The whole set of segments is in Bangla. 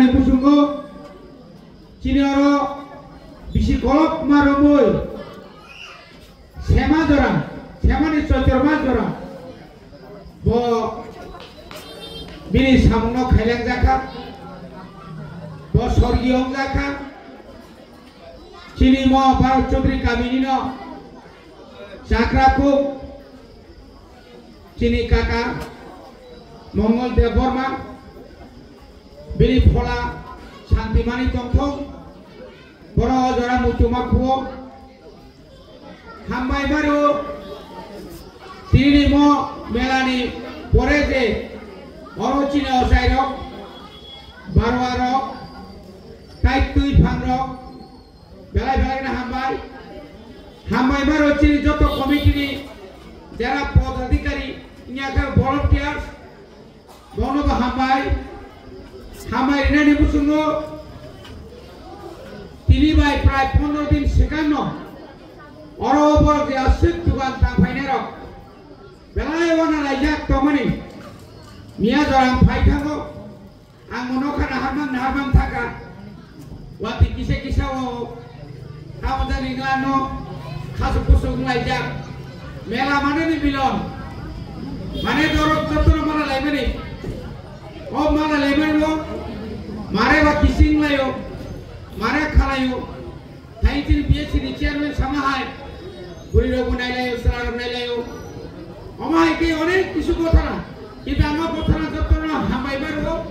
melani pusungo cinero bisi kolok maromoy sema jora sema ni cocorma jora bo bini samno khaileng jaka bo sorgiyong jaka cini mo Bharat Chaudhary kamini no Chakraku cini kaka Mongol Dev Burma bini phola Shantimani Tongthong boro jora mutuma khuo hambai baru tini mo melani pore je oro chine osai rok barwa rok tai tui phang rok belai belai na hambai baru chini joto committee ni jara podadhikari nyakar volunteers bono ba hambai rina ni busungo tini bai pray 15 din sekano oro bor je asik tugan tang phaine rok belai wana lajak tomani Mia dorang phaithango ang monoka nahamang thaka wati kise wo kawadan inglano khasupusung lajak mela mane ni bilon mane dorok jotoro mara laimani o mara laimani lo mare wa kising layo mare khalayo thaintin BSC ni chairman samahai buriro gunai layo sararam layo amai ke onek kisu kotha na kita ama kotha na jotoro hambai baro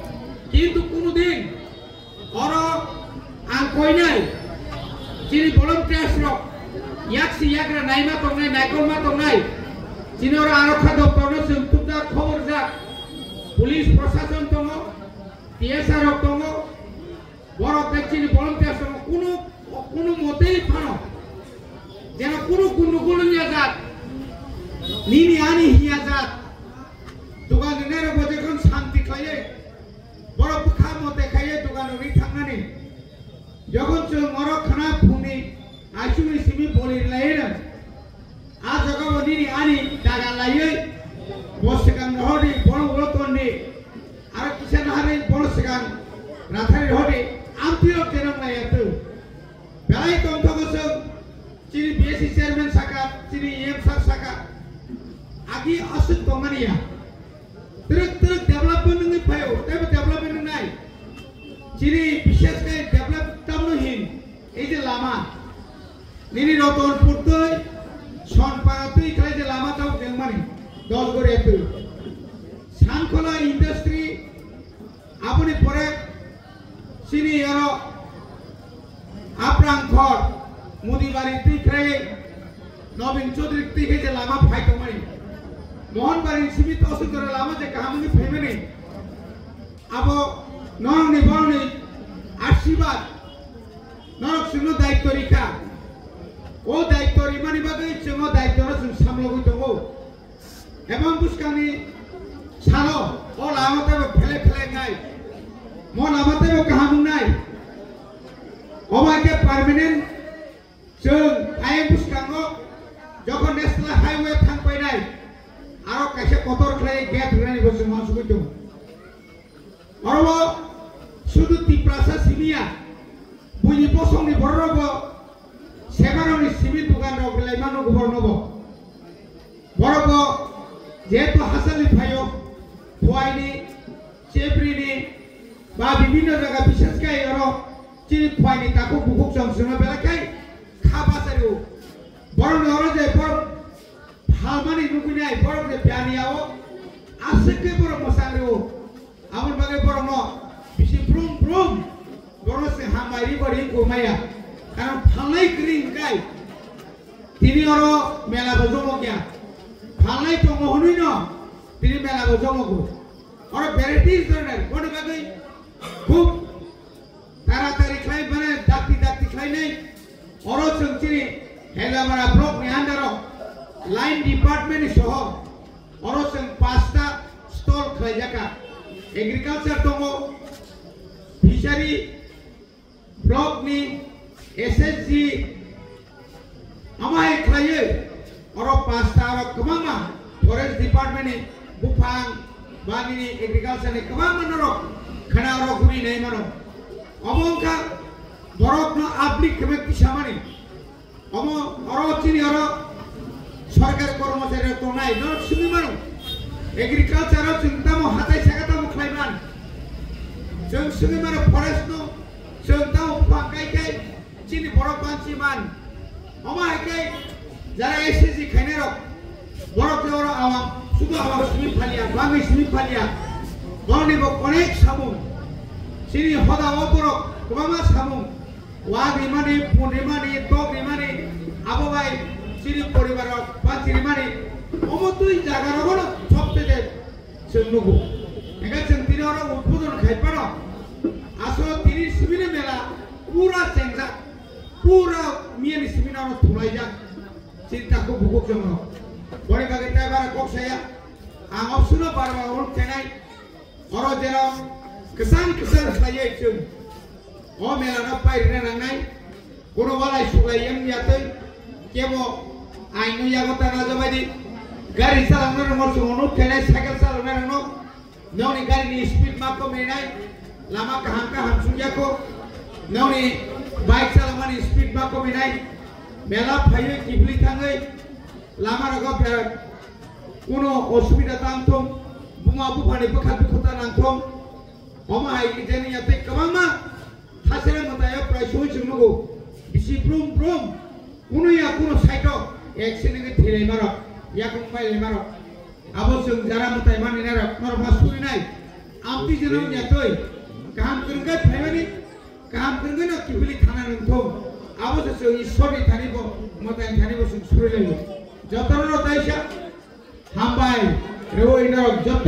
kintu kono din oro ang koi nai chini volunteers rok yaksi yakra naima tongnai naikolma tongnai chini oro arokha doptor no sumtupda khobor jak police proshashan tongo TSR rok tongo boro chini volunteers tongo kono motei phano jeno kono gundugul nya jat nini ani hiya jat dugan nero boje kon shanti khaye boro bukha mote khaye dugan ri thangani যখন চল মরো খানা ফুনি আইসুনি সিমি বলি লাইনা আ জায়গা বদিনি আনি দাগা লাইয়ে বসকান রহদি বড় বড় তন্নি আর কিসান হারে বড় সকান রাথারি রহদি আমপিও কেনম লাইয়াতু বেলাই তন্তগস চিনি বিএসসি চেয়ারম্যান সাকা চিনি এম স্যার সাকা আগি আসুক তমানিয়া তুরক ডেভেলপমেন্ট নি ফায়ো তবে ডেভেলপমেন্ট নাই চিনি বিশেষ করে ডেভেলপ তামনহীন এই যে লামা নিনি রতনপুর তৈ সনপাড়া তৈ খাই যে লামাটাও দেংমানি 10 করে এত সানখোলা ইন্ডাস্ট্রি আপনি পরে চিনি আর আপ্রাং ঘর মুদিবাড়ি তৈ খাই নবীন চৌধুরী তৈ খাই যে লামা ফাইতমানি মোহনবাড়ি সীমিত অসুন্দর লামা যে কাহামনি ফেমেনি আবো নরনি বরনি আশীর্বাদ নরক সিংহ দায়িত্ব রেখা ও দায়িত্ব রিমানি বাগে সিংহ দায়িত্ব जों সামলাবই দঙ্গো এবং বুসকানি সালো ও লামাতে ফেলে নাই মো লামাতে কাহাম নাই অবাকে পার্মানেন্ট जों আই বুসকাঙ্গো যখন ন্যাশনাল হাইওয়ে থাকবাই নাই আর কাছে কতর খাই গেট হরানি বসে মাসুকই দং অরব শুধু তিপ্রাসা সিমিয়া বুঝি পছন্দি বড়রব সেবারনি সিমি দোকান রক লাইমানো গবর্নব বড়ব যেহেতু হাসালি ফাইও ফয়নি চেবরিনি বা বিভিন্ন জায়গা বিশেষ করে আর চিনি ফয়নি তাকো বুকুক সংসনা বেলাকাই খাবাসারিও বড় নর যে বড় হালমানি নুকুনাই বড় যে প্যানিয়াও আসকে বড় মশারিও আমার বাগে বড় ন বিশি ব্রুম বড় সে হামাইরি বড়ি গোমায়া কারণ ফালাই গ্রিন গাই তিনি আর মেলা বজমকিয়া ফালাই তো মহনুই ন তিনি মেলা বজমকো আর ভ্যারাইটিস ধরনের বড় বাগে খুব তাড়াতাড়ি খাই মানে ডাক্তি খাই নাই আর চংচিনি হেলামারা ব্লক নি আন্ডার লাইন ডিপার্টমেন্ট সহ আর চং 5টা স্টল খাই জাকা एग्रीकल्चर दंगो फिशारी ब्लॉक नि एसएसजी आमाय खायो और 5टा और कमामा फॉरेस्ट डिपार्टमेंट नि बुफां बानी एग्रीकल्चर नि कमामा नरो khana oro guri nei mano omongka borok no aplik keme kisamani omo oro chini oro সরকার কর্মচারী তো নাই ন শুনি মানো এগ্রিকালচার চিন্তামো হাতাই সাগাতামো খাইমান जों শুনি মানো ফরেস্ট নো চিন্তামো পাকাইকাই চিনি বড় পাঁচি মান অমাইকাই যারা এসএসসি খাইনে রক বড় কেওর আওয়াম শুধু আওয়াম শুনি ফালিয়া বাঙালি শুনি ফালিয়া বনিব অনেক সামু চিনি হদা অপরক গোমা সামু ওয়াগ রিমানি পুন রিমানি টক রিমানি আববাই চিনি পরিবারক বা চিনিমানি অমতুই জায়গা রগণ সবথেকে নগু এখানে তিনি ওরা উদ্বোধন খাইপার আসলে তিনি সিবিনে মেলা পুরা চেঞ্জা পুরা মিয়ানি সিবিনা থুলাই যাক চিন্তাকে ভুগুক জন্য বড় কাকে টাইবার কক্সায়া আং অপশন বারবার ওর চেনাই ওর যেরকম কিসান সাইয়ে চুন ও মেলা না পাইরে নাংনাই কোনো বালাই সুগাই এমনিয়াতে কেবল আইনু ইয়াগতা না জবাইদি গাড়ি চালানোর মরসুম অনুপ খেলাই সাইকেল চালানোর ন ননি গাড়িনি স্পিড মাপকো মেনাই লামা কাহাম কাহাম সুজাকো ননি বাইক চালামানি স্পিড মাপকো মেনাই মেলা ফাইয়ে কিবলি থাঙ্গै লামা রগো কোনো অসুবিধা তামথম বুমা বুফানি বখাত বখতা নাংথম অমাহাই যেনি ইয়াতে কবাংমা থাসেরে মতায় প্রায় সই চুনগো বিসি ব্রুম ব্রুম কোনোয়া কোনো সাইটো একসেনে থেলাই মারো ইয়াকুম মাইলে মারো আবো जों যারা মতাই মানি না নর মাসুই নাই আমতি জেনাও ইয়াতই কাম করঙ্গা ফাইমানি কাম করঙ্গা না কিবলি থানা নথম আবো जों ঈশ্বরনি থানিব মতাই থানিব সুরলেলো যতর তাইসা হামবাই রেও ইনার যত